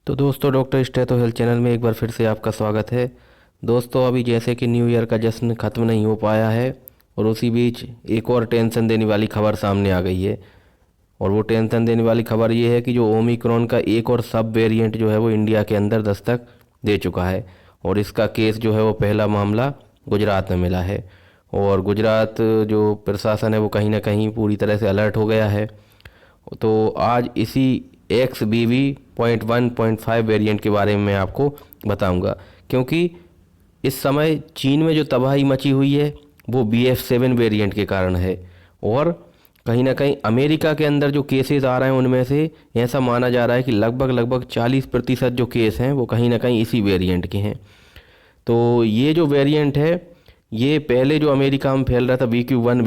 तो दोस्तों, doctor stetho health channel में एक बार फिर से आपका स्वागत है। दोस्तों, अभी जैसे कि न्यू ईयर का जश्न ख़त्म नहीं हो पाया है और उसी बीच एक और टेंशन देने वाली खबर सामने आ गई है। और वो टेंशन देने वाली खबर ये है कि जो ओमिक्रॉन का एक और सब वेरिएंट जो है वो इंडिया के अंदर दस्तक दे चुका है। और इसका केस जो है वो पहला मामला गुजरात में मिला है। और गुजरात जो प्रशासन है वो कहीं ना कहीं पूरी तरह से अलर्ट हो गया है। तो आज इसी XBB.1.5 वेरिएंट के बारे में मैं आपको बताऊंगा, क्योंकि इस समय चीन में जो तबाही मची हुई है वो BF7 वेरिएंट के कारण है। और कहीं ना कहीं अमेरिका के अंदर जो केसेस आ रहे हैं उनमें से ऐसा माना जा रहा है कि लगभग 40% जो केस हैं वो कहीं ना कहीं इसी वेरिएंट के हैं। तो ये जो वेरिएंट है, ये पहले जो अमेरिका में फैल रहा था BQ1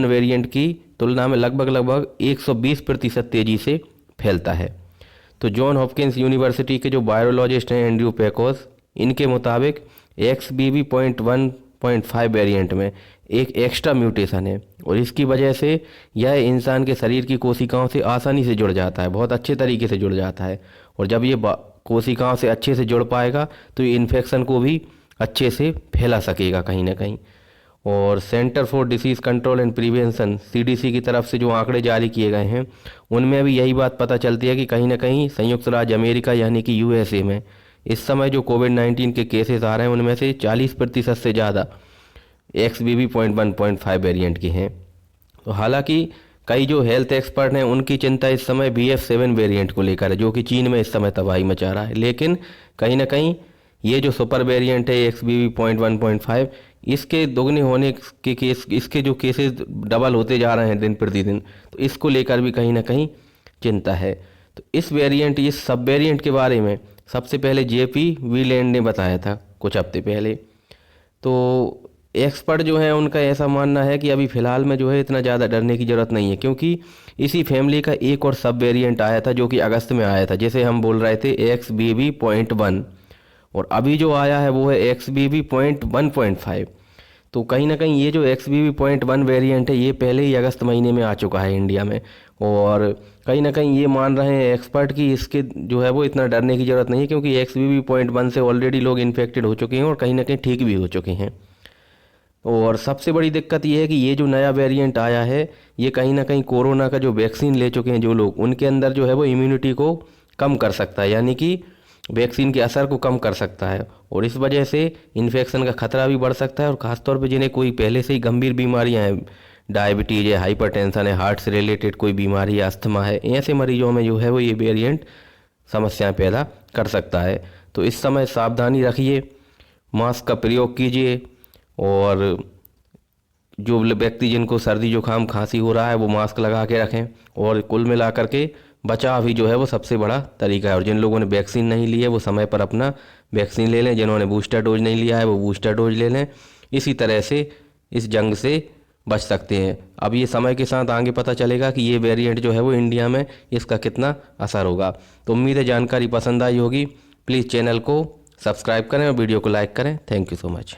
वेरिएंट की तुलना में लगभग 120% तेज़ी से फैलता है। तो जॉन हॉपकिंस यूनिवर्सिटी के जो वायरोलॉजिस्ट हैं एंड्रयू पेकोस, इनके मुताबिक XBB.1.5 वेरिएंट में एक एक्स्ट्रा म्यूटेशन है और इसकी वजह से यह इंसान के शरीर की कोशिकाओं से आसानी से जुड़ जाता है, बहुत अच्छे तरीके से जुड़ जाता है। और जब ये कोशिकाओं से अच्छे से जुड़ पाएगा तो ये इन्फेक्शन को भी अच्छे से फैला सकेगा कहीं ना कहीं। और centre for disease control and prevention CDC की तरफ से जो आंकड़े जारी किए गए हैं उनमें भी यही बात पता चलती है कि कहीं ना कहीं संयुक्त राज्य अमेरिका यानी कि USA में इस समय जो कोविड-19 के केसेस आ रहे हैं उनमें से 40% से ज़्यादा XBB.1.5 वेरिएंट के हैं। तो हालांकि कई जो हेल्थ एक्सपर्ट हैं उनकी चिंता इस समय BF7 वेरिएंट को लेकर है, जो कि चीन में इस समय तबाही मचा रहा है। लेकिन कहीं ना कहीं ये जो सुपर वेरिएंट है XBB.1.5, इसके दोगुने होने के केस, इसके जो केसेस डबल होते जा रहे हैं दिन प्रतिदिन, तो इसको लेकर भी कहीं ना कहीं चिंता है। तो इस सब वेरिएंट के बारे में सबसे पहले JP वीलैंड ने बताया था कुछ हफ्ते पहले। तो एक्सपर्ट जो है उनका ऐसा मानना है कि अभी फ़िलहाल में जो है इतना ज़्यादा डरने की ज़रूरत नहीं है, क्योंकि इसी फैमिली का एक और सब वेरिएंट आया था जो कि अगस्त में आया था, जैसे हम बोल रहे थे XBB.1, और अभी जो आया है वो है XBB.1.5। तो कहीं ना कहीं ये जो XBB.1 वेरिएंट है ये पहले ही अगस्त महीने में आ चुका है इंडिया में। और कहीं ना कहीं ये मान रहे हैं एक्सपर्ट कि इसके जो है वो इतना डरने की ज़रूरत नहीं है, क्योंकि XBB.1 से ऑलरेडी लोग इन्फेक्टेड हो चुके हैं और कहीं ना कहीं ठीक भी हो चुके हैं। और सबसे बड़ी दिक्कत ये है कि ये जो नया वेरिएंट आया है ये कहीं ना कहीं कोरोना का जो वैक्सीन ले चुके हैं जो लोग, उनके अंदर जो है वो इम्यूनिटी को कम कर सकता है, यानी कि वैक्सीन के असर को कम कर सकता है। और इस वजह से इन्फेक्शन का खतरा भी बढ़ सकता है। और ख़ासतौर पे जिन्हें कोई पहले से ही गंभीर बीमारियां हैं, डायबिटीज़ है, हाइपरटेंशन है, हार्ट से रिलेटेड कोई बीमारी है, अस्थमा है, ऐसे मरीजों में जो है वो ये वेरिएंट समस्याएं पैदा कर सकता है। तो इस समय सावधानी रखिए, मास्क का प्रयोग कीजिए, और जो व्यक्ति जिनको सर्दी जुकाम खांसी हो रहा है वो मास्क लगा के रखें। और कुल मिला करके बचाव ही जो है वो सबसे बड़ा तरीका है। और जिन लोगों ने वैक्सीन नहीं ली है वो समय पर अपना वैक्सीन ले लें, जिन्होंने बूस्टर डोज नहीं लिया है वो बूस्टर डोज ले लें। इसी तरह से इस जंग से बच सकते हैं। अब ये समय के साथ आगे पता चलेगा कि ये वेरिएंट जो है वो इंडिया में इसका कितना असर होगा। तो उम्मीद है जानकारी पसंद आई होगी। प्लीज़ चैनल को सब्सक्राइब करें और वीडियो को लाइक करें। Thank you so much.